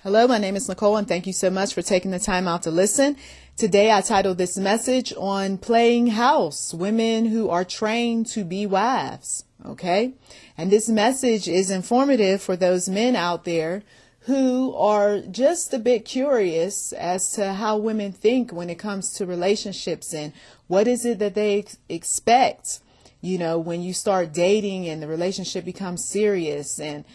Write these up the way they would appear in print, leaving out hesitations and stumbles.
Hello, my name is Nicole, and thank you so much for taking the time out to listen. Today, I titled this message on playing house, women who are trained to be wives. Okay. And this message is informative for those men out there who are just a bit curious as to how women think when it comes to relationships and what is it that they expect, when you start dating and the relationship becomes serious, and,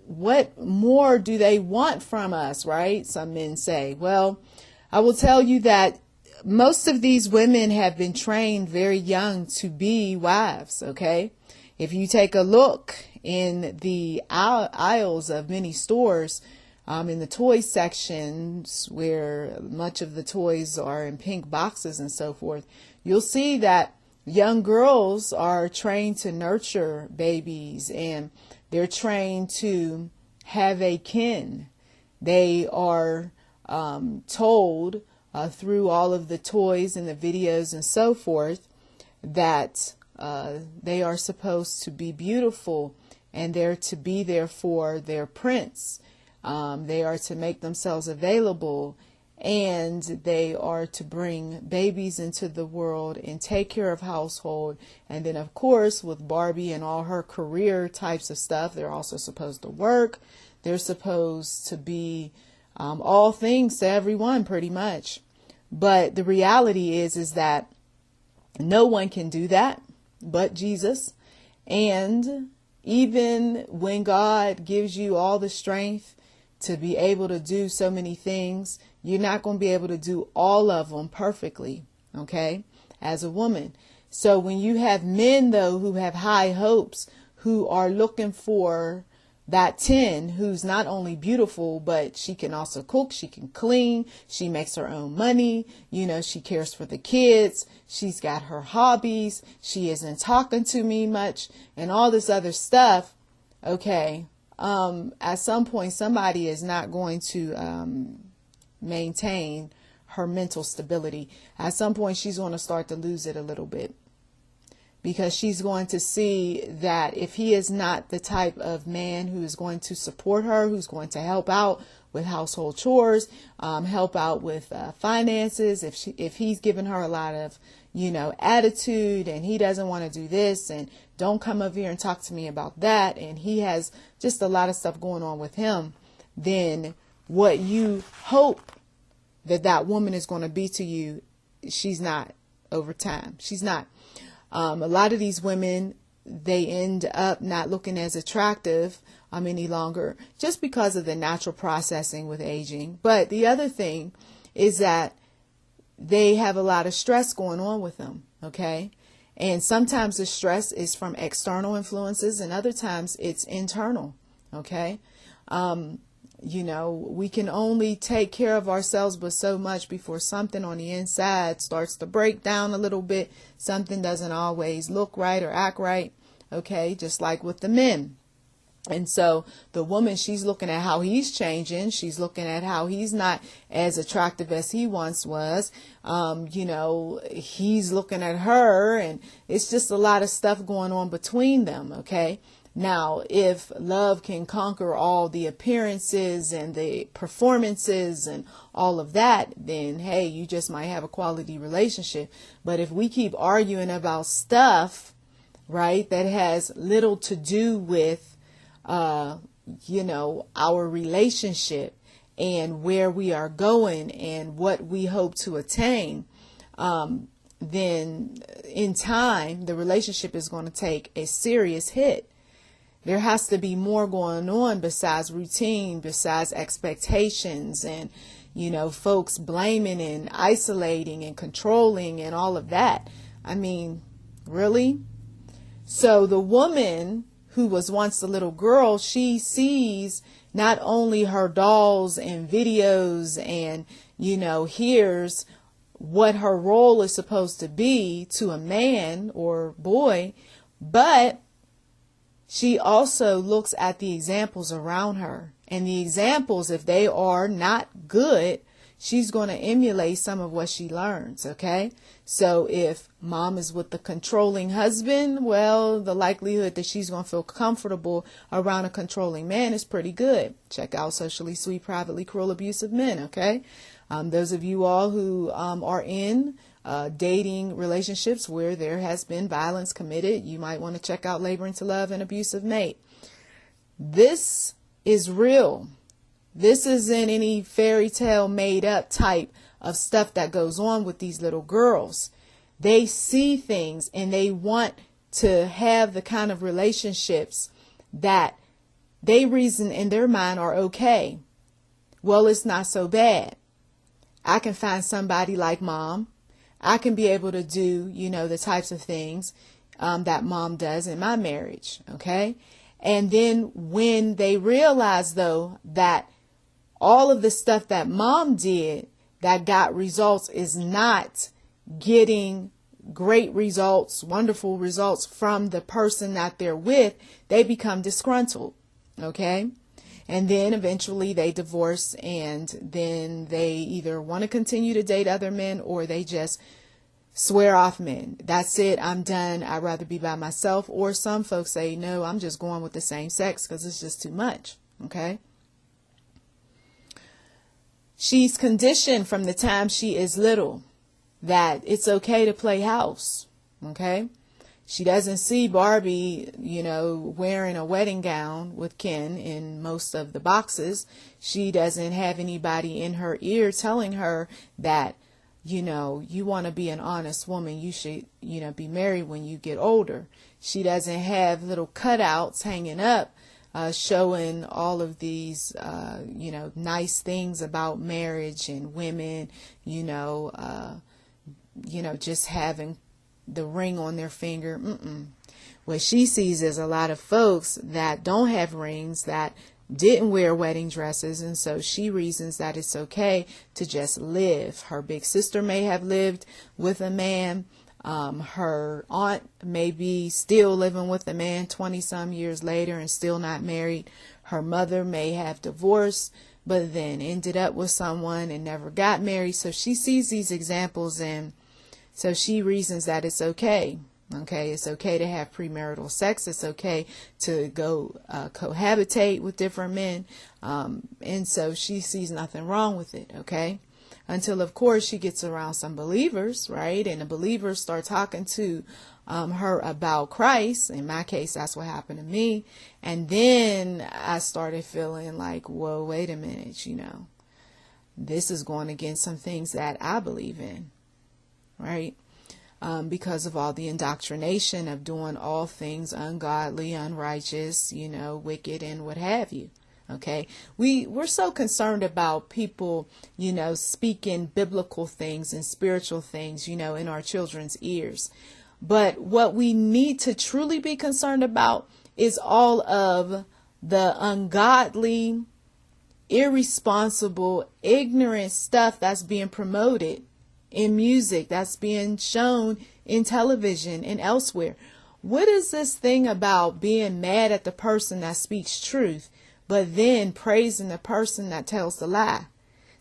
what more do they want from us, right? Some men say. Well, I will tell you that most of these women have been trained very young to be wives, okay? If you take a look in the aisles of many stores, in the toy sections where much of the toys are in pink boxes and so forth, you'll see that young girls are trained to nurture babies, and they're trained to have a kin. They are told through all of the toys and the videos and so forth that they are supposed to be beautiful, and they're to be there for their prince. They are to make themselves available, and they are to bring babies into the world and take care of household. And then, of course, with Barbie and all her career types of stuff, they're also supposed to work. They're supposed to be all things to everyone, pretty much. But the reality is that no one can do that but Jesus. And even when God gives you all the strength to be able to do so many things, you're not going to be able to do all of them perfectly, okay, as a woman. So when you have men, though, who have high hopes, who are looking for that 10, who's not only beautiful, but she can also cook, she can clean, she makes her own money, she cares for the kids, she's got her hobbies, she isn't talking to me much, and all this other stuff, okay, at some point somebody is not going to maintain her mental stability. At some point she's going to start to lose it a little bit, because she's going to see that if he is not the type of man who is going to support her, who's going to help out with household chores, help out with finances, if he's giving her a lot of, attitude, and he doesn't want to do this, and don't come over here and talk to me about that, and he has just a lot of stuff going on with him, then what you hope that woman is going to be to you, she's not over time. She's not. A lot of these women, they end up not looking as attractive any longer, just because of the natural processing with aging. But the other thing is that they have a lot of stress going on with them. Okay. And sometimes the stress is from external influences, and other times it's internal. Okay. We can only take care of ourselves but so much before something on the inside starts to break down a little bit. Something doesn't always look right or act right. Okay. Just like with the men. And so the woman, she's looking at how he's changing. She's looking at how he's not as attractive as he once was. He's looking at her, and it's just a lot of stuff going on between them. Okay. Now, if love can conquer all the appearances and the performances and all of that, then, hey, you just might have a quality relationship. But if we keep arguing about stuff, right, that has little to do with, our relationship and where we are going and what we hope to attain, then in time, the relationship is going to take a serious hit. There has to be more going on besides routine, besides expectations, and, folks blaming and isolating and controlling and all of that. I mean, really? So the woman who was once a little girl, she sees not only her dolls and videos and, hears what her role is supposed to be to a man or boy, but she also looks at the examples around her. And the examples, if they are not good, she's going to emulate some of what she learns. Okay. So if mom is with the controlling husband, well, the likelihood that she's going to feel comfortable around a controlling man is pretty good. Check out Socially Sweet, Privately Cruel, Abusive Men. Okay. Those of you all who are in dating relationships where there has been violence committed, you might want to check out Laboring to Love an Abusive Mate. This is real. This isn't any fairy tale made up type of stuff that goes on with these little girls. They see things and they want to have the kind of relationships that they reason in their mind are okay. Well, it's not so bad. I can find somebody like mom. I can be able to do, the types of things that mom does in my marriage. Okay. And then when they realize, though, that all of the stuff that mom did that got results is not getting great results, wonderful results from the person that they're with, they become disgruntled. Okay. And then eventually they divorce, and then they either want to continue to date other men or they just swear off men. That's it. I'm done. I'd rather be by myself. Or some folks say, no, I'm just going with the same sex because it's just too much. Okay. She's conditioned from the time she is little that it's okay to play house. Okay. She doesn't see Barbie, wearing a wedding gown with Ken in most of the boxes. She doesn't have anybody in her ear telling her that, you want to be an honest woman. You should, be married when you get older. She doesn't have little cutouts hanging up, showing all of these, nice things about marriage and women, just having the ring on their finger. What she sees is a lot of folks that don't have rings, that didn't wear wedding dresses, and so she reasons that it's okay to just live. Her big sister may have lived with a man. Her aunt may be still living with a man 20 some years later and still not married. Her mother may have divorced, but then ended up with someone and never got married. So she sees these examples, and so she reasons that it's okay. Okay, it's okay to have premarital sex. It's okay to go cohabitate with different men. And so she sees nothing wrong with it. Okay, until, of course, she gets around some believers, right? And the believers start talking to her about Christ. In my case, that's what happened to me. And then I started feeling like, whoa, wait a minute, this is going against some things that I believe in, right? Because of all the indoctrination of doing all things ungodly, unrighteous, wicked, and what have you. Okay. We're so concerned about people, speaking biblical things and spiritual things, in our children's ears. But what we need to truly be concerned about is all of the ungodly, irresponsible, ignorant stuff that's being promoted in music, that's being shown in television and elsewhere. What is this thing about being mad at the person that speaks truth, but then praising the person that tells the lie?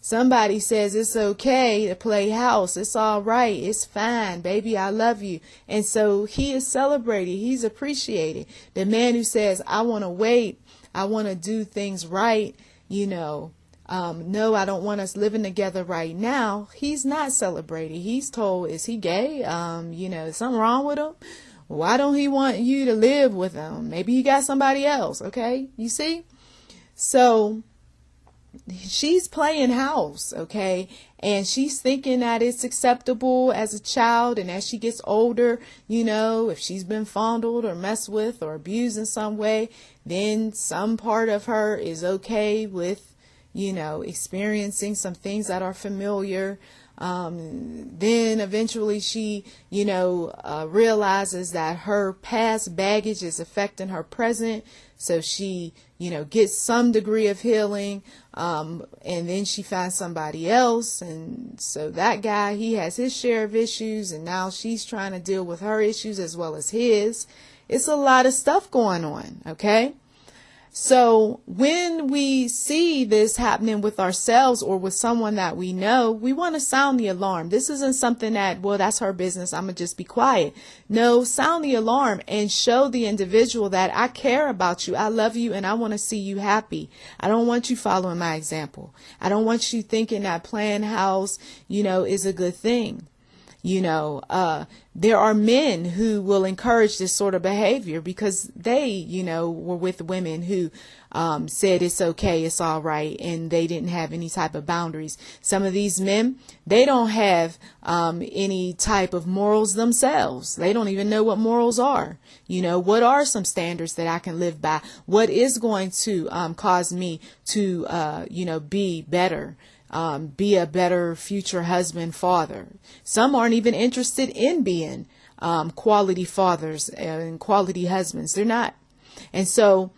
Somebody says it's okay to play house. It's all right. It's fine. Baby, I love you. And so he is celebrated. He's appreciated. The man who says, I want to wait. I want to do things right. No, I don't want us living together right now. He's not celebrated. He's told, is he gay? Is something wrong with him? Why don't he want you to live with him? Maybe he got somebody else. Okay. You see? So she's playing house. Okay. And she's thinking that it's acceptable as a child. And as she gets older, if she's been fondled or messed with or abused in some way, then some part of her is okay with experiencing some things that are familiar. Then eventually she, realizes that her past baggage is affecting her present. So she, gets some degree of healing. And then she finds somebody else. And so that guy, he has his share of issues. And now she's trying to deal with her issues as well as his. It's a lot of stuff going on. Okay. So when we see this happening with ourselves or with someone that we know, we want to sound the alarm. This isn't something that, well, that's her business, I'm going to just be quiet. No, sound the alarm and show the individual that I care about you, I love you, and I want to see you happy. I don't want you following my example. I don't want you thinking that playing house, is a good thing. There are men who will encourage this sort of behavior because they, were with women who said it's okay, it's all right, and they didn't have any type of boundaries. Some of these men, they don't have any type of morals themselves. They don't even know what morals are. What are some standards that I can live by? What is going to cause me to, be better? Be a better future husband, father. Some aren't even interested in being quality fathers and quality husbands. They're not. And so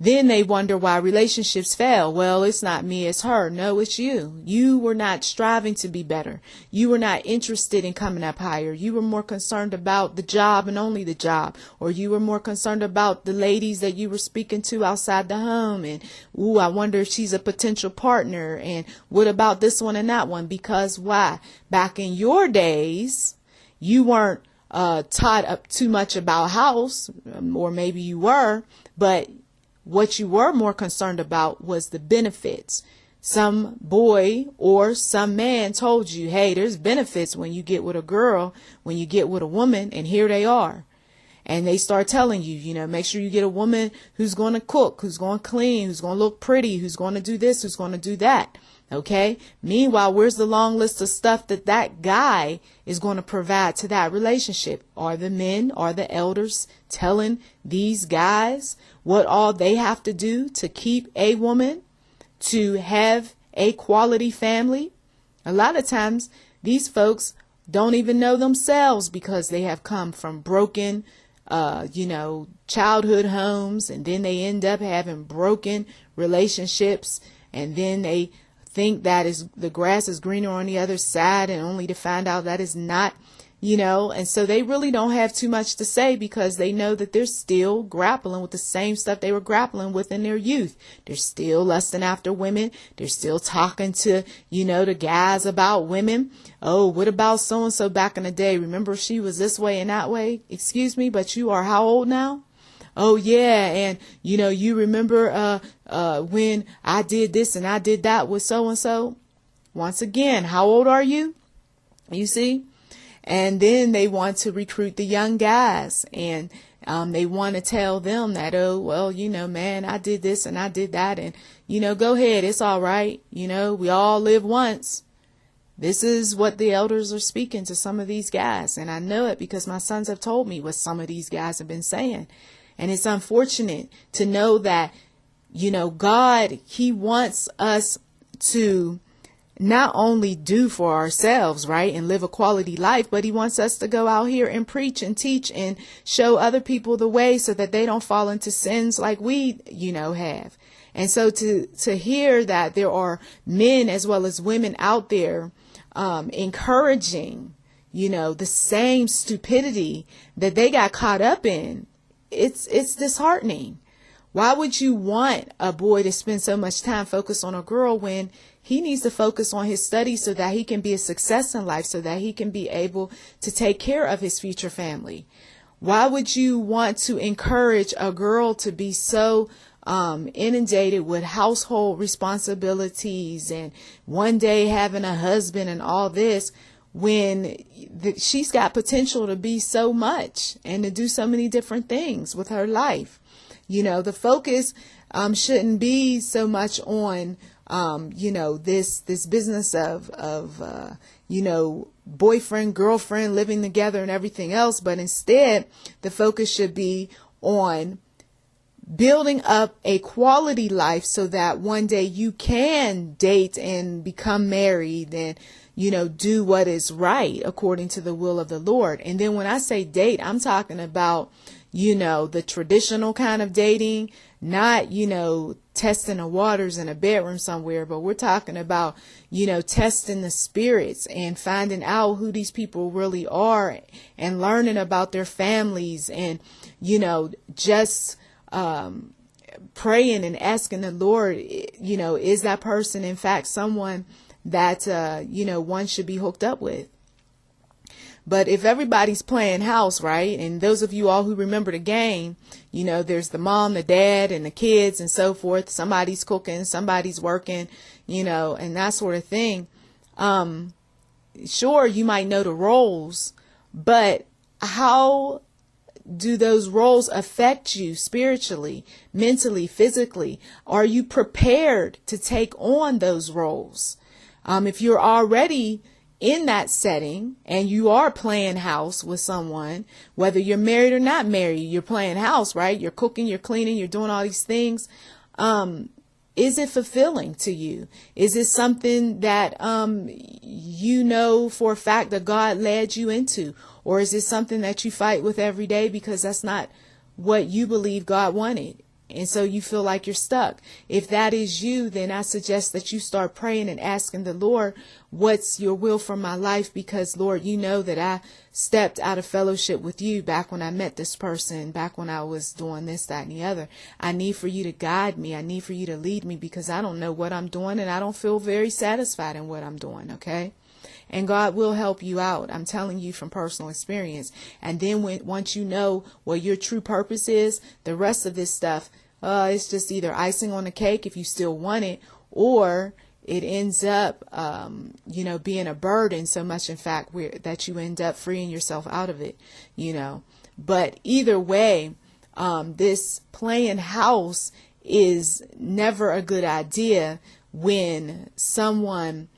then they wonder why relationships fail. Well, it's not me, it's her. No, it's you. You were not striving to be better. You were not interested in coming up higher. You were more concerned about the job and only the job. Or you were more concerned about the ladies that you were speaking to outside the home. And, ooh, I wonder if she's a potential partner. And what about this one and that one? Because why? Back in your days, you weren't taught up too much about house, or maybe you were, but what you were more concerned about was the benefits. Some boy or some man told you, hey, there's benefits when you get with a girl, when you get with a woman, and here they are. And they start telling you, make sure you get a woman who's going to cook, who's going to clean, who's going to look pretty, who's going to do this, who's going to do that. Okay. Meanwhile, where's the long list of stuff that guy is going to provide to that relationship? Are the men, are the elders telling these guys what all they have to do to keep a woman, to have a quality family? A lot of times these folks don't even know themselves because they have come from broken, childhood homes, and then they end up having broken relationships, and then they think that the grass is greener on the other side, and only to find out that is not, and so they really don't have too much to say because they know that they're still grappling with the same stuff they were grappling with in their youth. They're still lusting after women. They're still talking to, the guys about women. Oh, what about so-and-so back in the day? Remember she was this way and that way? Excuse me, but you are how old now? Oh, yeah. And, you remember when I did this and I did that with so-and-so? Once again, how old are you? You see? And then they want to recruit the young guys, and they want to tell them that, oh, well, man, I did this and I did that. And, go ahead. It's all right. We all live once. This is what the elders are speaking to some of these guys. And I know it because my sons have told me what some of these guys have been saying. And it's unfortunate to know that, God, He wants us to not only do for ourselves, right, and live a quality life, but He wants us to go out here and preach and teach and show other people the way so that they don't fall into sins like we, have. And so to hear that there are men as well as women out there encouraging, the same stupidity that they got caught up in, it's disheartening. Why would you want a boy to spend so much time focused on a girl when he needs to focus on his studies so that he can be a success in life, so that he can be able to take care of his future family? Why would you want to encourage a girl to be so inundated with household responsibilities and one day having a husband and all this when she's got potential to be so much and to do so many different things with her life? The focus shouldn't be so much on, this business of boyfriend, girlfriend, living together and everything else. But instead, the focus should be on building up a quality life so that one day you can date and become married and, do what is right according to the will of the Lord. And then when I say date, I'm talking about, the traditional kind of dating, not, testing the waters in a bedroom somewhere, but we're talking about, testing the spirits and finding out who these people really are and learning about their families and, just praying and asking the Lord, is that person in fact someone that, one should be hooked up with? But if everybody's playing house, right, and those of you all who remember the game, there's the mom, the dad, and the kids and so forth. Somebody's cooking, somebody's working, and that sort of thing. Sure, you might know the roles, but how do those roles affect you spiritually, mentally, physically? Are you prepared to take on those roles? If you're already in that setting and you are playing house with someone, whether you're married or not married, you're playing house, right? You're cooking, you're cleaning, you're doing all these things. Is it fulfilling to you? Is it something that for a fact that God led you into? Or is it something that you fight with every day because that's not what you believe God wanted? And so you feel like you're stuck. If that is you, then I suggest that you start praying and asking the Lord, what's your will for my life? Because, Lord, you know that I stepped out of fellowship with you back when I met this person, back when I was doing this, that, and the other. I need for you to guide me. I need for you to lead me because I don't know what I'm doing and I don't feel very satisfied in what I'm doing. Okay. And God will help you out. I'm telling you from personal experience. And then once you know what your true purpose is, the rest of this stuff, it's just either icing on the cake if you still want it, or it ends up, being a burden so much, in fact, that you end up freeing yourself out of it, But either way, this playing house is never a good idea when someone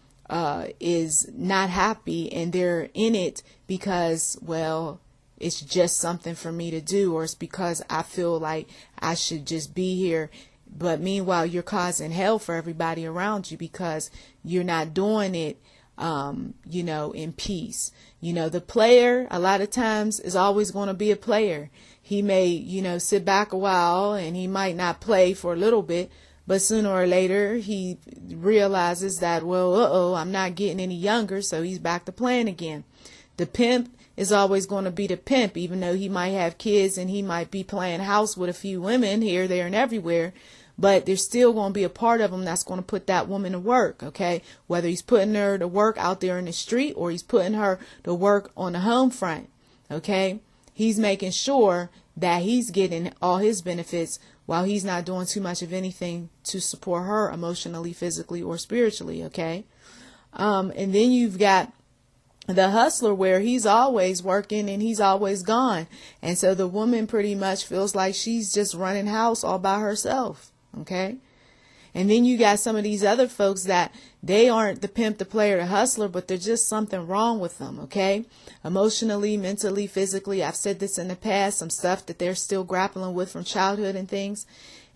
is not happy and they're in it because, well, it's just something for me to do, or it's because I feel like I should just be here. But meanwhile, you're causing hell for everybody around you because you're not doing it, in peace. The player, a lot of times, is always going to be a player. He may, sit back a while and he might not play for a little bit, but sooner or later he realizes that, well, I'm not getting any younger, so he's back to playing again. The pimp is always going to be the pimp, even though he might have kids and he might be playing house with a few women here, there, and everywhere. But there's still going to be a part of him that's going to put that woman to work, okay? Whether he's putting her to work out there in the street or he's putting her to work on the home front, okay? He's making sure that he's getting all his benefits while he's not doing too much of anything to support her emotionally, physically, or spiritually, okay? And then you've got the hustler, where he's always working and he's always gone. And so the woman pretty much feels like she's just running house all by herself. Okay. And then you got some of these other folks that they aren't the pimp, the player, the hustler, but there's just something wrong with them. Okay. Emotionally, mentally, physically. I've said this in the past, some stuff that they're still grappling with from childhood and things.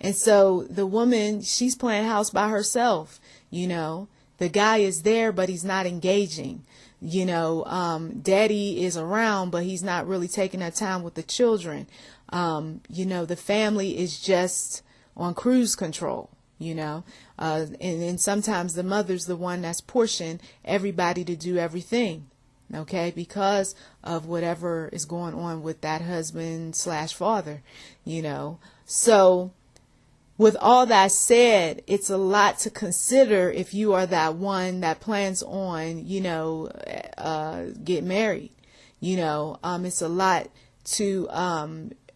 And so the woman, she's playing house by herself. The guy is there, but he's not engaging. Daddy is around, but he's not really taking that time with the children. The family is just on cruise control, and sometimes the mother's the one that's pushing everybody to do everything. Okay. Because of whatever is going on with that husband/father, so with all that said, it's a lot to consider if you are that one that plans on, get married. It's a lot to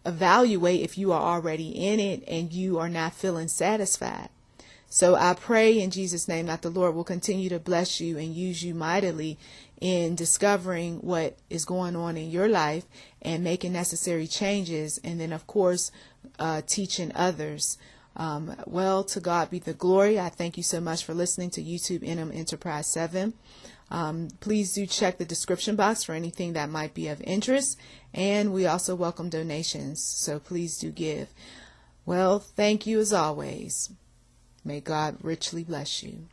evaluate if you are already in it and you are not feeling satisfied. So I pray in Jesus' name that the Lord will continue to bless you and use you mightily in discovering what is going on in your life and making necessary changes. And then, of course, teaching others. To God be the glory. I thank you so much for listening to YouTube NM Enterprise 7. Please do check the description box for anything that might be of interest. And we also welcome donations. So please do give. Well, thank you as always. May God richly bless you.